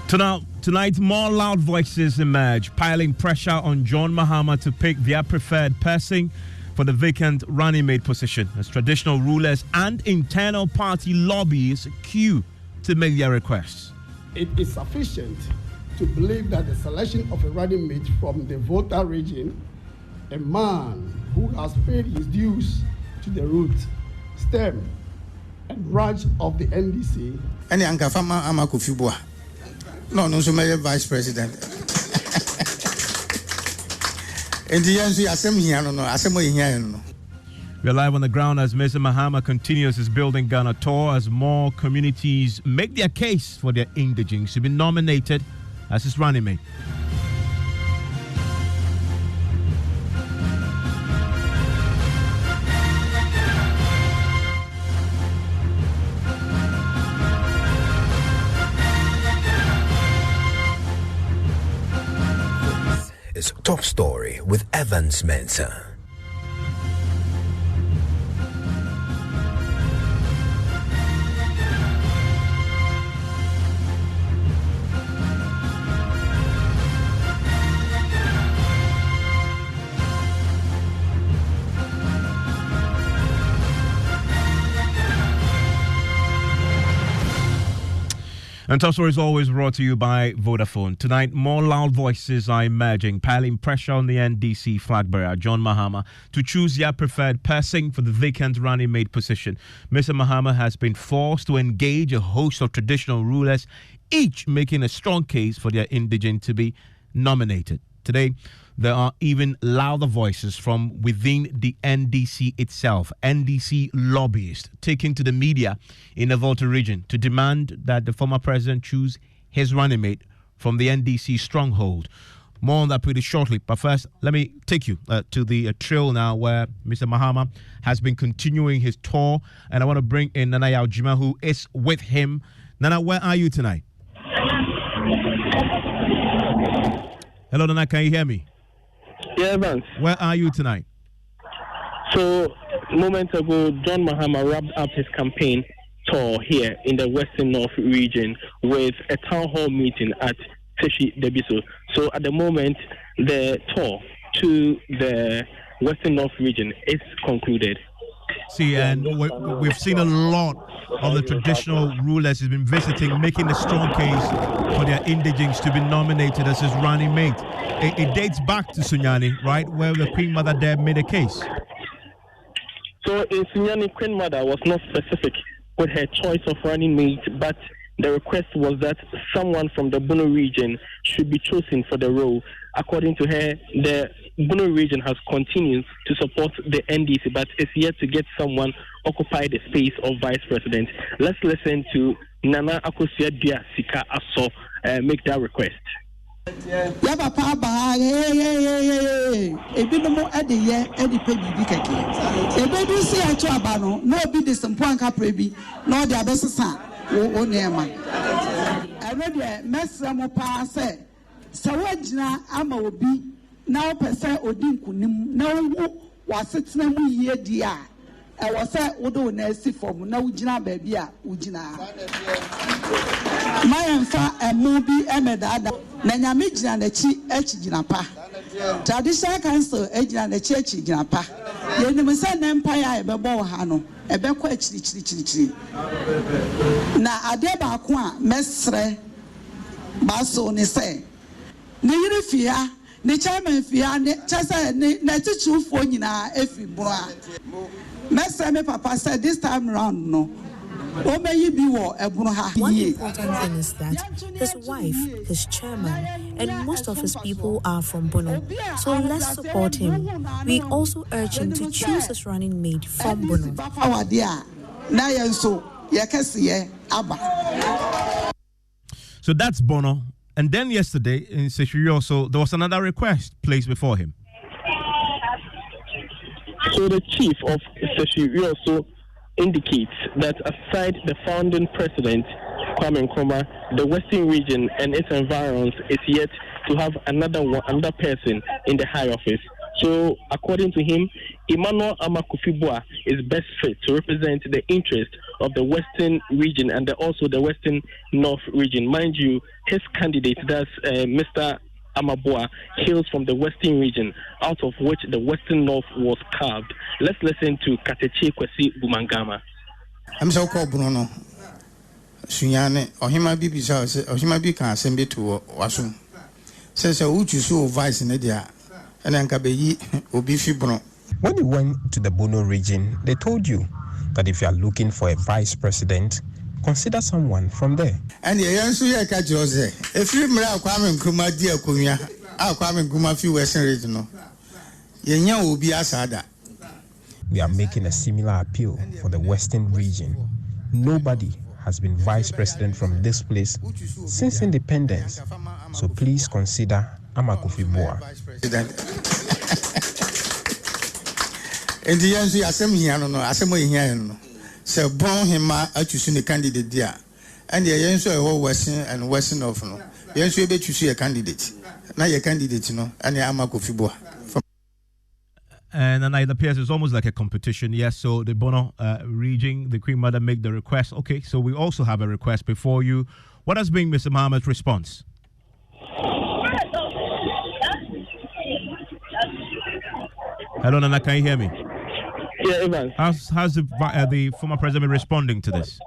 Tonight, more loud voices emerge, piling pressure on John Mahama to pick their preferred person for the vacant running mate position, as traditional rulers and internal party lobbyists queue to make their requests. It is sufficient to believe that the selection of a running mate from the Volta region, a man who has paid his dues to the root, stem, and branch of the NDC. Any Ankafama Amakufibua. No, so my vice president. And the answer, We're live on the ground as Mr. Mahama continues his Building Ghana tour as more communities make their case for their indigents to be nominated as his running mate. Is Top Story with Evans Mensah. And Top Story is always brought to you by Vodafone. Tonight, more loud voices are emerging, piling pressure on the NDC flag bearer, John Mahama, to choose their preferred person for the vacant running mate position. Mr. Mahama has been forced to engage a host of traditional rulers, each making a strong case for their indigent to be nominated. Today, there are even louder voices from within the NDC itself, NDC lobbyists, taking to the media in the Volta region to demand that the former president choose his running mate from the NDC stronghold. More on that pretty shortly. But first, let me take you to the trail now where Mr. Mahama has been continuing his tour. And I want to bring in Nana Yaujima, who is with him. Nana, where are you tonight? Hello, Nana, can you hear me? Yeah, Evans. Where are you tonight? So, moments ago, John Mahama wrapped up his campaign tour here in the Western North region with a town hall meeting at Teshi Debiso. So, at the moment, the tour to the Western North region is concluded. See, and we've seen a lot of the traditional rulers who've been visiting, making a strong case for their indigents to be nominated as his running mate. It dates back to Sunyani, right, where the Queen Mother there made a case. So in Sunyani, Queen Mother was not specific with her choice of running mate, but the request was that someone from the Bono region should be chosen for the role. According to her, the Bono region has continued to support the NDC, but is yet to get someone occupy the space of vice president. Let's listen to Nana Akosua Dia Sika Aso make that request. Now, person Odinkunim, now was it no year, dear. I was at Odo Nessie from no Jina Babia, Ujina. My enfa and movie Emedada, Nanyamijin and the Chi Ejinapa. Traditional Council Ejin and the Church Jinapa. Yenimisa Empire, a Babo Hano, a Bequech. Na Adeba Qua, Mestre Basso Nese. Nirifia. The chairman Papa said this time round no. One important thing is that his wife, his chairman, and most of his people are from Bono. So let's support him. We also urge him to choose his running mate from Bono. So that's Bono. And then yesterday in Seshirioso, there was another request placed before him. So the chief of Seshirioso indicates that aside the founding president, Kwame Nkrumah, the Western region and its environs is yet to have another person in the high office. So according to him, Emmanuel Amakufibua is best fit to represent the interest of the Western region and also the Western North region. Mind you, his candidate, that's Mr. Amabua, hails from the Western region, out of which the Western North was carved. Let's listen to Kateche Kwesi Bumangama. I'm so called Bruno. Sunyane, or him might be bizarre, or he might be can send it to Wasum. Says a would you so vice in India, and then Kabeyi will be fibron. When you went to the Bono region, they told you that if you are looking for a vice president, consider someone from there. And the answer I catch Jose. If you may come Kuma dear Kumia, I'll come and Kuma few Western regional. Yenya will be Asada. We are making a similar appeal for the Western region. Nobody has been vice president from this place since independence. So please consider Amakofi-Boa. And the answer I send here, no, I send here. So born him at choosing the candidate there. And the answer all Western and Western of no. The answer you bet you see a candidate. Now your candidate, you know, and the Amakofi-Boa. And it appears it's almost like a competition. Yes, so the Bono region, the Queen Mother make the request. Okay, so we also have a request before you. What has been Mr. Mahama's response? Hello, Nana, can you hear me? Yeah, Evans. How's the former president been responding to this?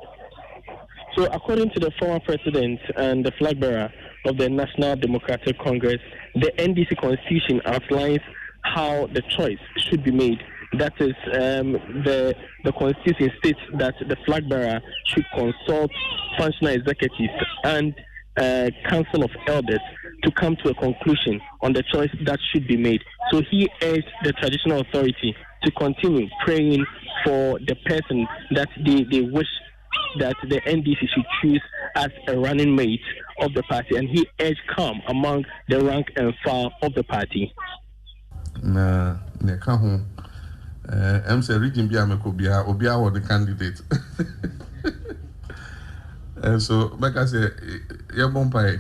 So according to the former president and the flag bearer of the National Democratic Congress, the NDC constitution outlines how the choice should be made. That is, the constitution states that the flag bearer should consult functional executives and council of elders to come to a conclusion on the choice that should be made. So he urged the traditional authority to continue praying for the person that they wish that the NDC should choose as a running mate of the party, and he urged calm among the rank and file of the party. Na neka ho MC region bia mekobia obia wo the candidate and so beka say ye bompai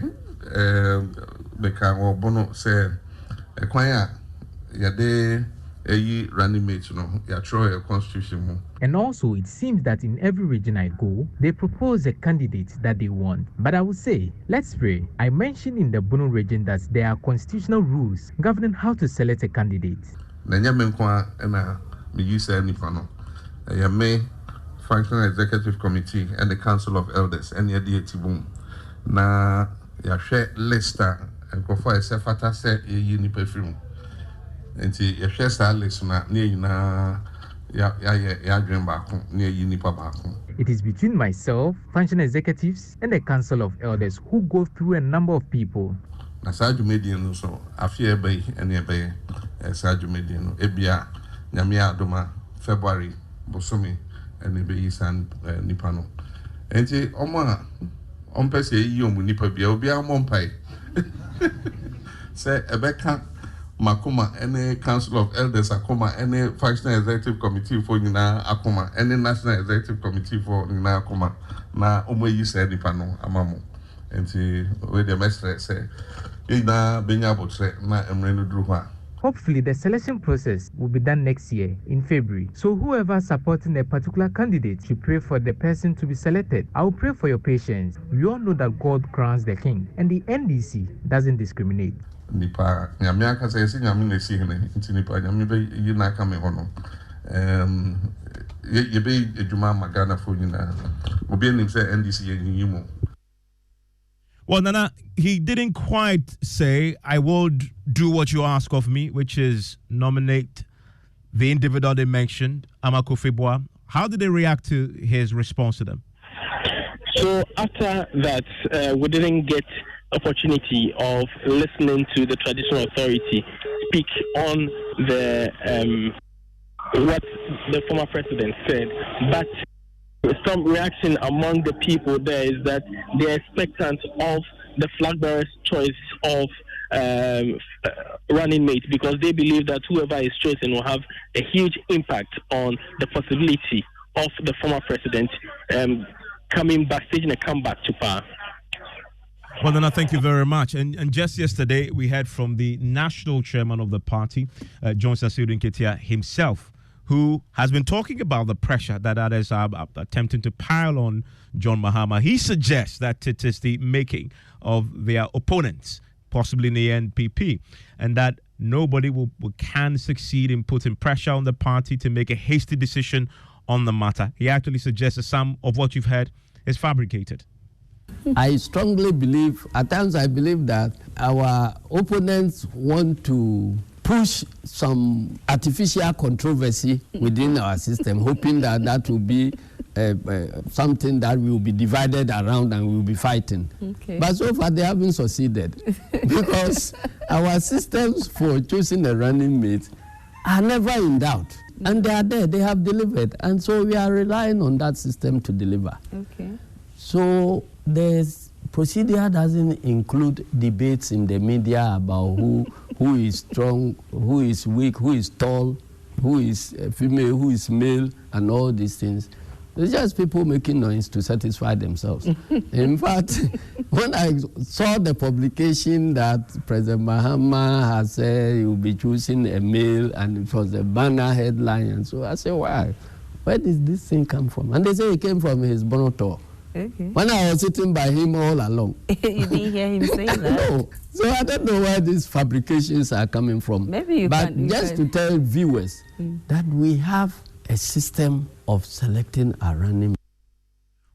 beka wo bono say ekwan a ye de eyi running mate no ya throw a constitution mo. And also, it seems that in every region I go, they propose a candidate that they want. But I would say, let's pray. I mentioned in the Bono region that there are constitutional rules governing how to select a candidate. Nanya menkwa na me use any pano. Ya me functional executive committee and the council of elders and ya di etibum. Na ya share lista and kofa esefata se ye ni perfume. Enti ya share sa list na ne na it is between myself, functional executives, and the council of elders who go through a number of people. Asaju median so afie bay and ebay asaju median ebia nyamia adoma February bosomi and ebay san nipano. Enti oma ompese yi omu nipa bia obia mompai. Say ebeka Makuma, any council of elders Akuma, any functional executive committee for Nina Akuma, any national executive committee for Nina Akuma, na you said Nipano Amamo. And see where the master say, Ina Benyabotre, na Emrenu Druha. Hopefully, the selection process will be done next year in February. So whoever supporting a particular candidate should pray for the person to be selected. I will pray for your patience. We all know that God crowns the king, and the NDC doesn't discriminate. Nipa nyamiaka say nyami na si hene nti nipa nyami be yi na aka me hono ye be edwuma magana fo nyina obi enim say NDC ye nyimo. Well, Nana, he didn't quite say I will do what you ask of me, which is nominate the individual they mentioned, Amakofi-Boa. How did they react to his response to them? So after that, we didn't get opportunity of listening to the traditional authority speak on the what the former president said, but some reaction among the people there is that they are expectant of the flag bearer's choice of running mate, because they believe that whoever is chosen will have a huge impact on the possibility of the former president coming back, staging a comeback to power. Well, then, I thank you very much. And just yesterday, we heard from the national chairman of the party, John Mahama himself, who has been talking about the pressure that others are attempting to pile on John Mahama. He suggests that it is the making of their opponents, possibly in the NPP, and that nobody can succeed in putting pressure on the party to make a hasty decision on the matter. He actually suggests that some of what you've heard is fabricated. I strongly believe, at times I believe that our opponents want to push some artificial controversy within our system, hoping that will be something that we will be divided around and we will be fighting. Okay. But so far they haven't succeeded because our systems for choosing a running mate are never in doubt. And they are there, they have delivered. And so we are relying on that system to deliver. Okay. So the procedure doesn't include debates in the media about who is strong, who is weak, who is tall, who is female, who is male, and all these things. It's just people making noise to satisfy themselves. In fact, when I saw the publication that President Mahama has said he will be choosing a male, and it was a banner headline, and so I said, why? Where did this thing come from? And they say it came from his Bono tour. Okay. When I was sitting by him all along. You didn't hear him say that? No. So I don't know where these fabrications are coming from. Maybe you but can. Just to tell viewers that we have a system of selecting a running.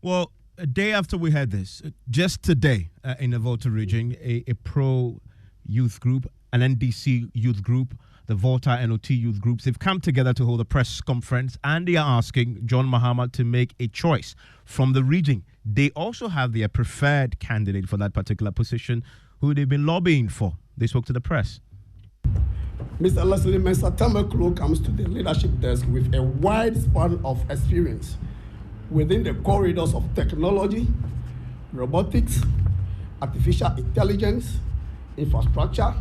Well, a day after we had this, just today in the Volta region, a pro-youth group, an NDC youth group, the Volta NOT youth groups, they've come together to hold a press conference, and they are asking John Mahama to make a choice from the region. They also have their preferred candidate for that particular position, who they've been lobbying for. They spoke to the press. Mr. Leslie Mensah Tamaklo comes to the leadership desk with a wide span of experience within the corridors of technology, robotics, artificial intelligence, infrastructure,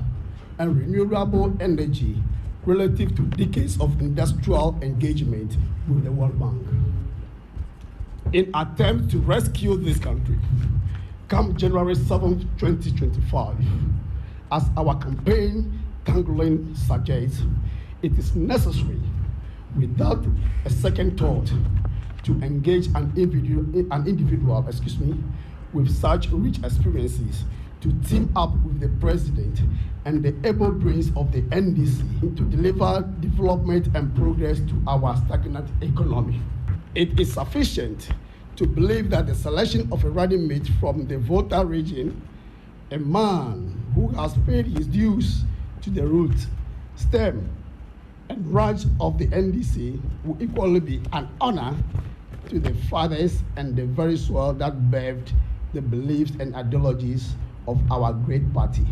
and renewable energy relative to decades of industrial engagement with the World Bank. In attempt to rescue this country, come January 7, 2025, as our campaign tagline suggests, it is necessary, without a second thought, to engage an individual with such rich experiences to team up with the president and the able brains of the NDC to deliver development and progress to our stagnant economy. It is sufficient to believe that the selection of a running mate from the Volta region, a man who has paid his dues to the root, stem, and branch of the NDC will equally be an honor to the fathers and the very soil that birthed the beliefs and ideologies of our great party.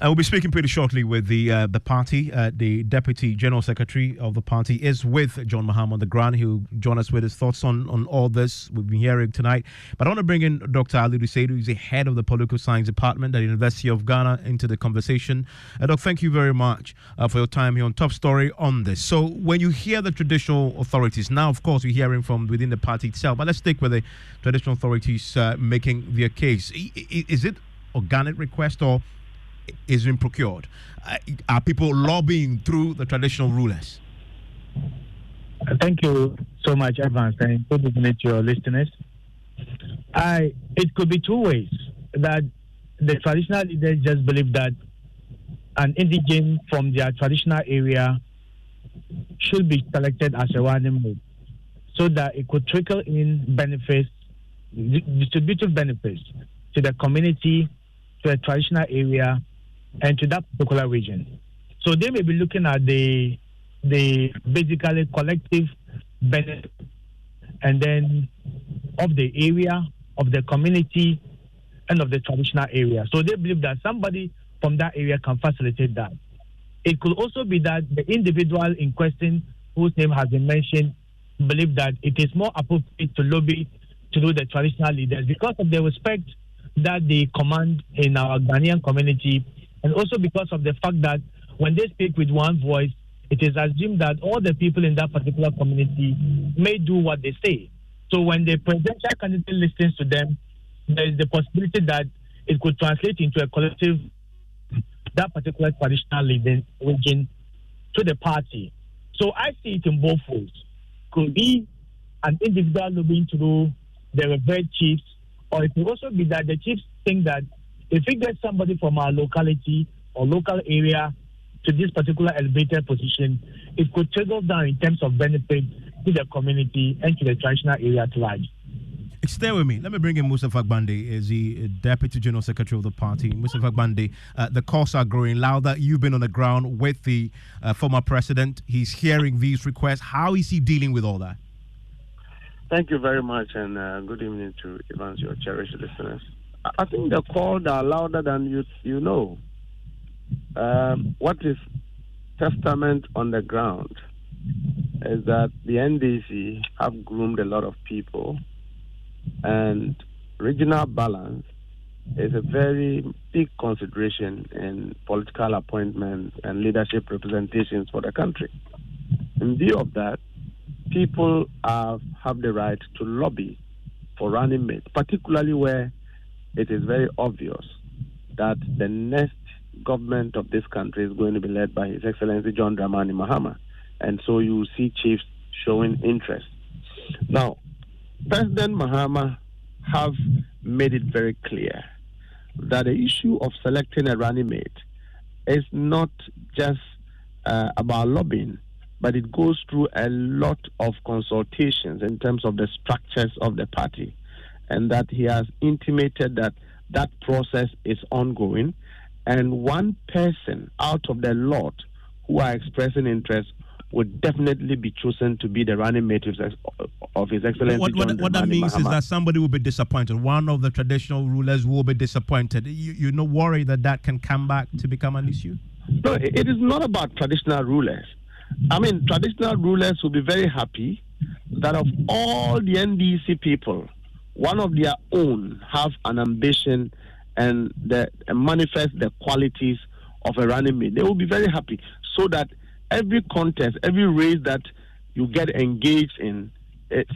I will be speaking pretty shortly with the party. The Deputy General Secretary of the party is with John Mahama on the ground. He'll join us with his thoughts on all this we've been hearing tonight. But I want to bring in Dr. Ali Ruseidu, who's the head of the Political Science Department at the University of Ghana, into the conversation. Doc, thank you very much for your time here on Top Story on this. So when you hear the traditional authorities, now, of course, we're hearing from within the party itself, but let's stick with the traditional authorities making their case. Is it organic request or is being procured? Are people lobbying through the traditional rulers? Thank you so much, Evans, and good evening to your listeners. It could be two ways. That the traditional leaders just believe that an indigene from their traditional area should be selected as a running mate, so that it could trickle in benefits, distributive benefits to the community, to the traditional area, and to that particular region. So they may be looking at the basically collective benefit and then of the area, of the community, and of the traditional area. So they believe that somebody from that area can facilitate that. It could also be that the individual in question, whose name has been mentioned, believe that it is more appropriate to lobby to do the traditional leaders because of the respect that they command in our Ghanaian community, and also because of the fact that when they speak with one voice, it is assumed that all the people in that particular community may do what they say. So when the presidential candidate listens to them, there is the possibility that it could translate into a collective, that particular traditional region to the party. So I see it in both ways. Could be an individual lobbying through the revered chiefs, or it could also be that the chiefs think that if we get somebody from our locality or local area to this particular elevated position, it could trickle down in terms of benefit to the community and to the traditional area at large. Stay with me. Let me bring in Mustafa Gbande, is the Deputy General Secretary of the party. Mustafa Gbande, the calls are growing louder. You've been on the ground with the former president. He's hearing these requests. How is he dealing with all that? Thank you very much, and good evening to Evans, your cherished listeners. I think the calls are louder than you know. What is testament on the ground is that the NDC have groomed a lot of people, and regional balance is a very big consideration in political appointments and leadership representations for the country. In view of that, people have the right to lobby for running mates, particularly where it is very obvious that the next government of this country is going to be led by His Excellency John Mahama. And so you see chiefs showing interest. Now, President Mahama have made it very clear that the issue of selecting a running mate is not just about lobbying, but it goes through a lot of consultations in terms of the structures of the party, and that he has intimated that that process is ongoing, and one person out of the lot who are expressing interest would definitely be chosen to be the running mate of His Excellency. What that means Mahama. is that somebody will be disappointed. One of the traditional rulers will be disappointed. You're not worried that can come back to become an issue? No, it is not about traditional rulers. I mean, traditional rulers will be very happy that of all the NDC people, one of their own have an ambition and manifest the qualities of a running mate. They will be very happy, so that every contest, every race that you get engaged in,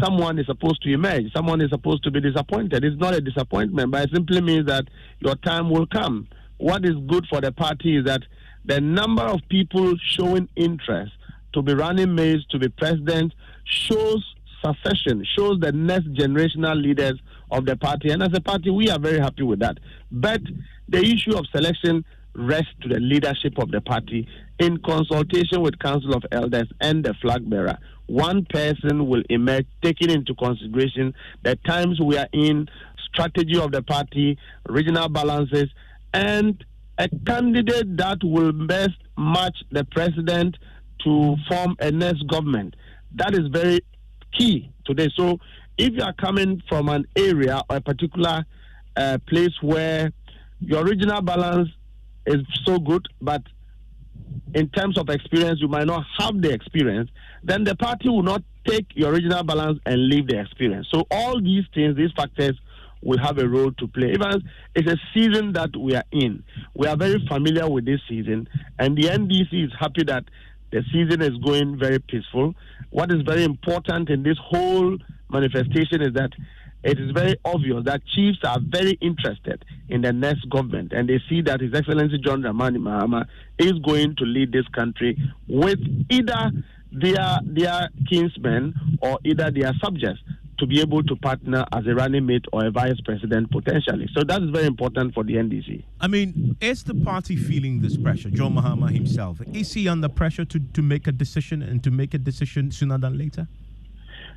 someone is supposed to emerge. Someone is supposed to be disappointed. It's not a disappointment, but it simply means that your time will come. What is good for the party is that the number of people showing interest to be running mates, to be president, shows succession, shows the next generational leaders of the party. And as a party, we are very happy with that. But the issue of selection rests to the leadership of the party in consultation with Council of Elders and the flag bearer. One person will emerge, taking into consideration the times we are in, strategy of the party, regional balances, and a candidate that will best match the president to form a next government. That is very key today. So if you are coming from an area or a particular place where your regional balance is so good, but in terms of experience, you might not have the experience, then the party will not take your regional balance and leave the experience. So all these things, these factors will have a role to play. Even it's a season that we are in. We are very familiar with this season, and the NDC is happy that the season is going very peaceful. What is very important in this whole manifestation is that it is very obvious that chiefs are very interested in the next government, and they see that His Excellency John Mahama is going to lead this country with either their kinsmen or either their subjects to be able to partner as a running mate or a vice president potentially. So that is very important for the NDC. I mean, is the party feeling this pressure? John Mahama himself, is he under pressure to make a decision, and to make a decision sooner than later?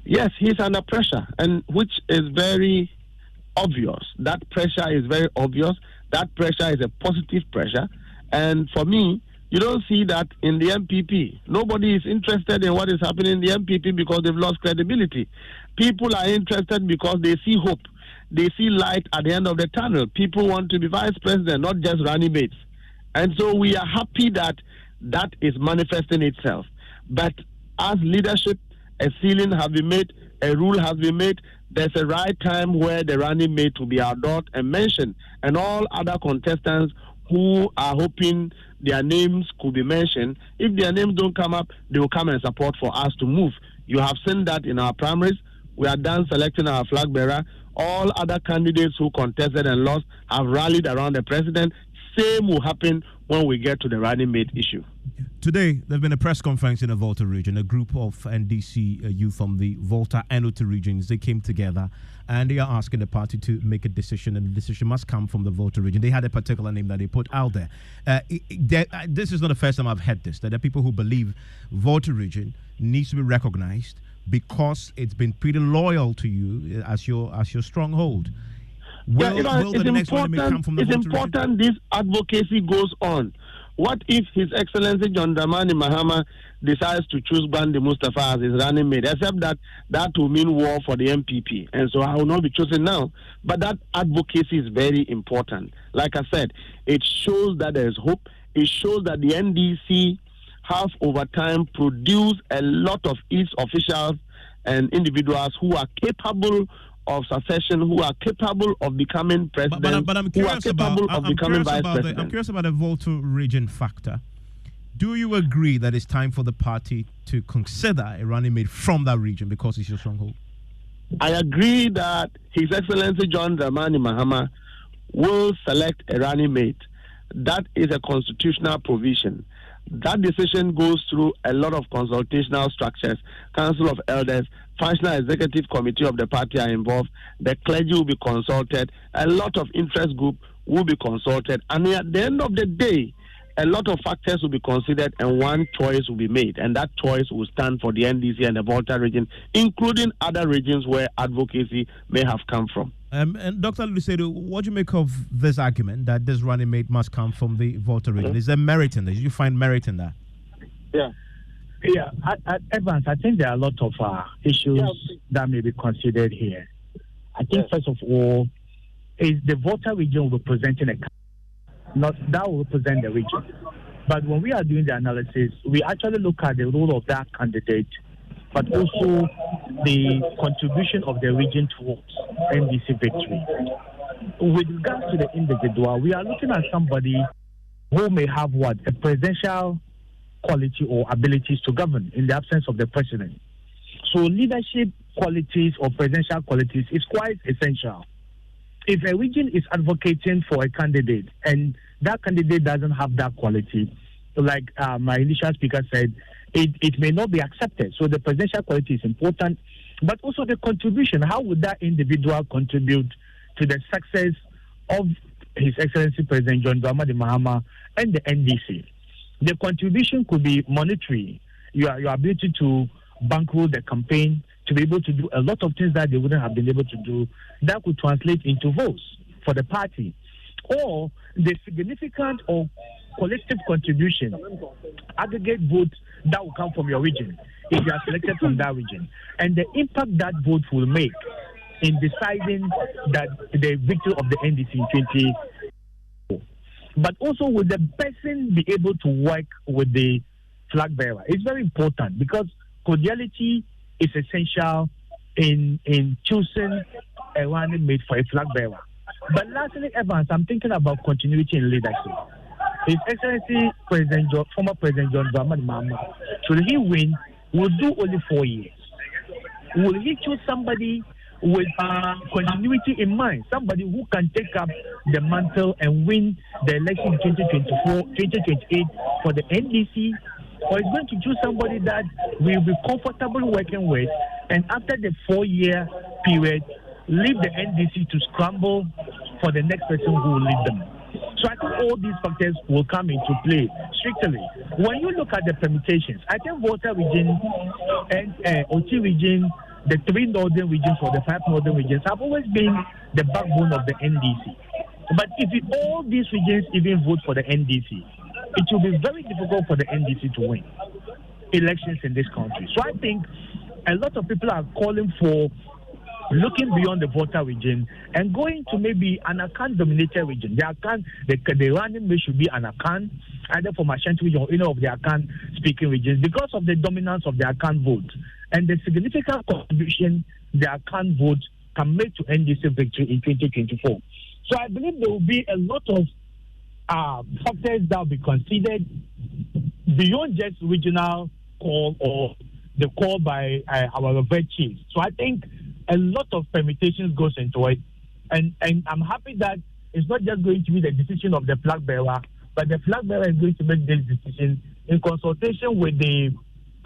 Yes, he's under pressure, and which is very obvious. That pressure is very obvious. That pressure is a positive pressure. And for me, you don't see that in the MPP. Nobody is interested in what is happening in the MPP because they've lost credibility. People are interested because they see hope. They see light at the end of the tunnel. People want to be vice president, not just running mates. And so we are happy that that is manifesting itself. But as leadership, a ceiling has been made, a rule has been made. There's a right time where the running mate will be adored and mentioned, and all other contestants who are hoping their names could be mentioned. If their names don't come up, they will come and support for us to move. You have seen that in our primaries. We are done selecting our flag bearer. All other candidates who contested and lost have rallied around the president. Same will happen when we get to the running mate issue. Today, there's been a press conference in the Volta region. A group of NDC youth from the Volta and Ota regions, they came together and they are asking the party to make a decision, and the decision must come from the Volta region. They had a particular name that they put out there. This is not the first time I've heard this, that there are people who believe Volta region needs to be recognized because it's been pretty loyal to you as your stronghold. Will the next one come from the It's important this advocacy goes on. What if His Excellency John Mahama decides to choose Bandi Mustafa as his running mate, except that will mean war for the MPP, and so I will not be chosen now. But that advocacy is very important. Like I said, it shows that there is hope. It shows that the NDC have over time produced a lot of its officials and individuals who are capable of succession, who are capable of becoming president, but I'm curious about the Volta region factor. Do you agree that it's time for the party to consider a running mate from that region because it's your stronghold? I agree that His Excellency John Dramani Mahama will select a running mate. That is a constitutional provision. That decision goes through a lot of consultational structures. Council of Elders, Functional Executive Committee of the party are involved. The clergy will be consulted. A lot of interest groups will be consulted. And at the end of the day, a lot of factors will be considered and one choice will be made. And that choice will stand for the NDC and the Volta region, including other regions where advocacy may have come from. And Dr. Lucedo, what do you make of this argument that this running mate must come from the Volta region? Is there merit in this? Do you find merit in that? Yeah. Evans, I think there are a lot of issues that may be considered here. I think first of all, is the Volta region will be presenting that will represent the region. But when we are doing the analysis, we actually look at the role of that candidate, but also the contribution of the region towards NDC victory. With regards to the individual, we are looking at somebody who may have a presidential quality or abilities to govern in the absence of the president. So leadership qualities or presidential qualities is quite essential. If a region is advocating for a candidate and that candidate doesn't have that quality, like my initial speaker said, it may not be accepted. So the presidential quality is important, but also the contribution. How would that individual contribute to the success of His Excellency President John Mahama and the NDC? The contribution could be monetary, your ability to bankroll the campaign, to be able to do a lot of things that they wouldn't have been able to do, that could translate into votes for the party. Or the significant or collective contribution, aggregate votes that will come from your region, if you are selected from that region, and the impact that vote will make in deciding that the victory of the NDC in 2020. But also will the person be able to work with the flag bearer? It's very important because cordiality is essential in choosing a running mate for a flag bearer. But lastly, Evans, I'm thinking about continuity in leadership. His Excellency former President John Mahama, should he win, will do only 4 years. Will he choose somebody with continuity in mind, somebody who can take up the mantle and win the election in 2024, 2028 for the NDC, or is going to choose somebody that will be comfortable working with, and after the 4-year period, leave the NDC to scramble for the next person who will lead them? So I think all these factors will come into play strictly. When you look at the permutations, I think Volta region and OT region, the 3 northern regions or the 5 northern regions have always been the backbone of the NDC. But if all these regions even vote for the NDC, it will be very difficult for the NDC to win elections in this country. So I think a lot of people are calling for looking beyond the Volta region and going to maybe an Akan-dominated region. The running mate should be an Akan, either from Ashanti region or any of the Akan-speaking regions, because of the dominance of the Akan vote and the significant contribution the Akan vote can make to NDC victory in 2024. So I believe there will be a lot of factors that will be considered beyond just regional call or the call by our revert chiefs. So I think a lot of permutations goes into it, and I'm happy that it's not just going to be the decision of the flag bearer, but the flag bearer is going to make this decision in consultation with the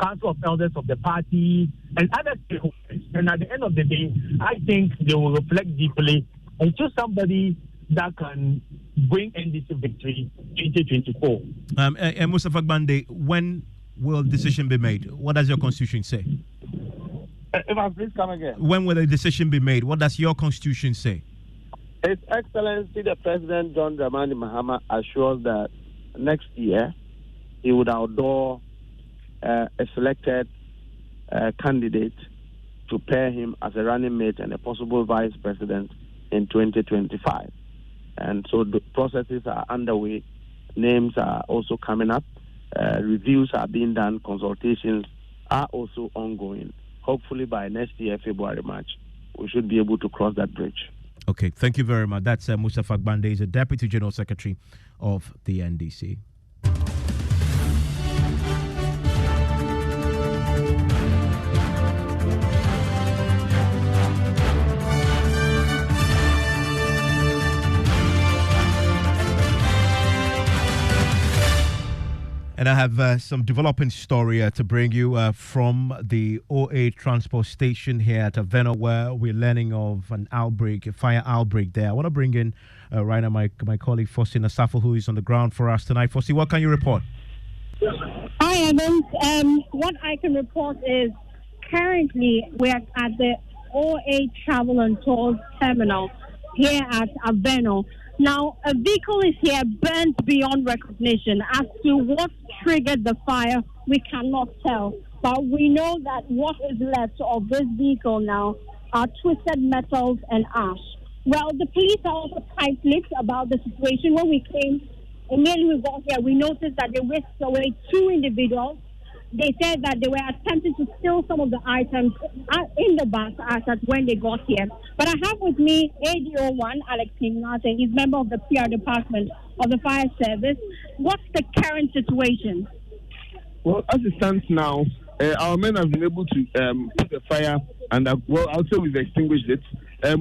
Council of Elders of the party and other stakeholders. And at the end of the day, I think they will reflect deeply and choose somebody that can bring NDC victory 2024. Mustafa Gbande, when will decision be made? What does your constitution say? Please come again. When will the decision be made? What does your constitution say? His Excellency the President John Mahama assures that next year he would outdoor a selected candidate to pair him as a running mate and a possible vice president in 2025. And so the processes are underway. Names are also coming up. Reviews are being done. Consultations are also ongoing. Hopefully by next year, February, March, we should be able to cross that bridge. Okay, thank you very much. That's Mustafa Gbande, is the Deputy General Secretary of the NDC. And I have some developing story to bring you from the OA transport station here at Aveno, where we're learning of an outbreak, a fire outbreak there. I want to bring in right now my colleague Fosi Nasafo, who is on the ground for us tonight. Fosi, what can you report? Hi, Evans. What I can report is currently we're at the OA Travel and Tours Terminal here at Aveno. Now, a vehicle is here burnt beyond recognition. As to what triggered the fire, we cannot tell. But we know that what is left of this vehicle now are twisted metals and ash. Well, the police are also tight-lipped about the situation. When we came, immediately we got here, we noticed that they whisked away 2 individuals. They said that they were attempting to steal some of the items in the bus as at when they got here. But I have with me ADO1, Alex Kingnate. He's member of the PR department of the fire service. What's the current situation? Well, as it stands now, our men have been able to put the fire, and I'll say we've extinguished it.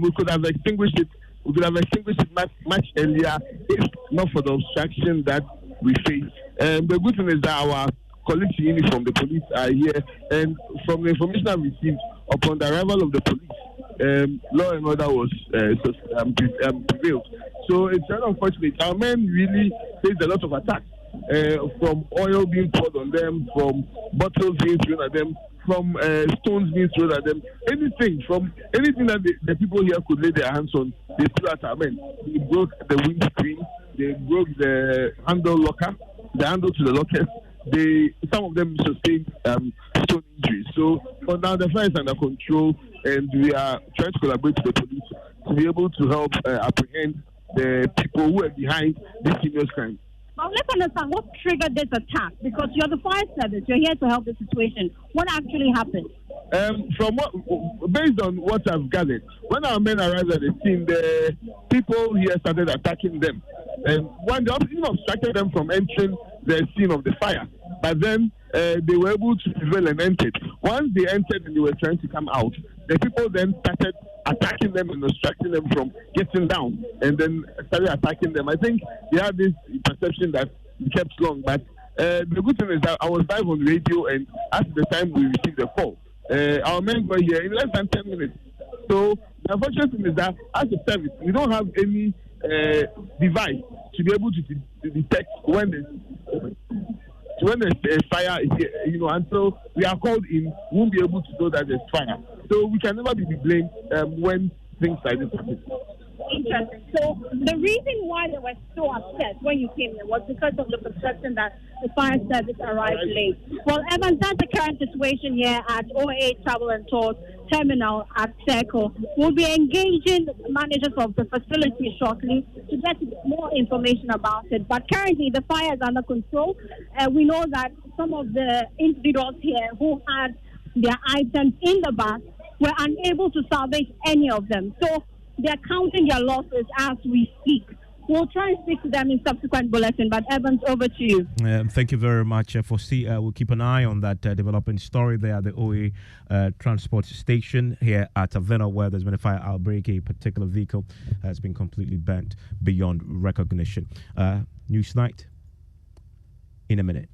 We could have extinguished it. We could have extinguished it much earlier if not for the obstruction that we face. The good thing is that our colleagues in uniform, the police are here, and from the information I've received, upon the arrival of the police, law and order was prevailed. So it's very unfortunate. Our men really faced a lot of attacks, from oil being poured on them, from bottles being thrown at them, from stones being thrown at them, anything that the people here could lay their hands on, they threw at our men. They broke the windscreen, they broke the handle to the lockers. Some of them sustained stone injuries. So for now, the fire is under control, and we are trying to collaborate with the police to be able to help apprehend the people who are behind this serious crime. Now, let's understand what triggered this attack, because you're the fire service. You're here to help the situation. What actually happened? Based on what I've gathered, when our men arrived at the scene, the people here started attacking them. And one, they even obstructed them from entering the scene of the fire. But then they were able to prevail and entered. Once they entered and they were trying to come out, the people then started attacking them and obstructing them from getting down, and then started attacking them. I think they had this perception that we kept long, but the good thing is that I was live on radio, and at the time we received the call, our men were here in less than 10 minutes. So the unfortunate thing is that as a service, we don't have any device to be able to detect when there's a fire, until we are called in, we won't be able to know that there's fire. So we can never be blamed when things like this happen. Interesting. So the reason why they were so upset when you came here was because of the perception that the fire service arrived late. Well, Evans, that's the current situation here at OA Travel and Tours Terminal at Circle. We'll be engaging managers of the facility shortly to get more information about it. But currently, the fire is under control. We know that some of the individuals here who had their items in the bus were unable to salvage any of them. So they're counting their losses as we speak. we'll try and speak to them in subsequent bulletin. But Evans, over to you. Thank you very much. We'll keep an eye on that developing story there at the OA transport station here at Avena, where there's been a fire outbreak. A particular vehicle has been completely burnt beyond recognition. News Night in a minute.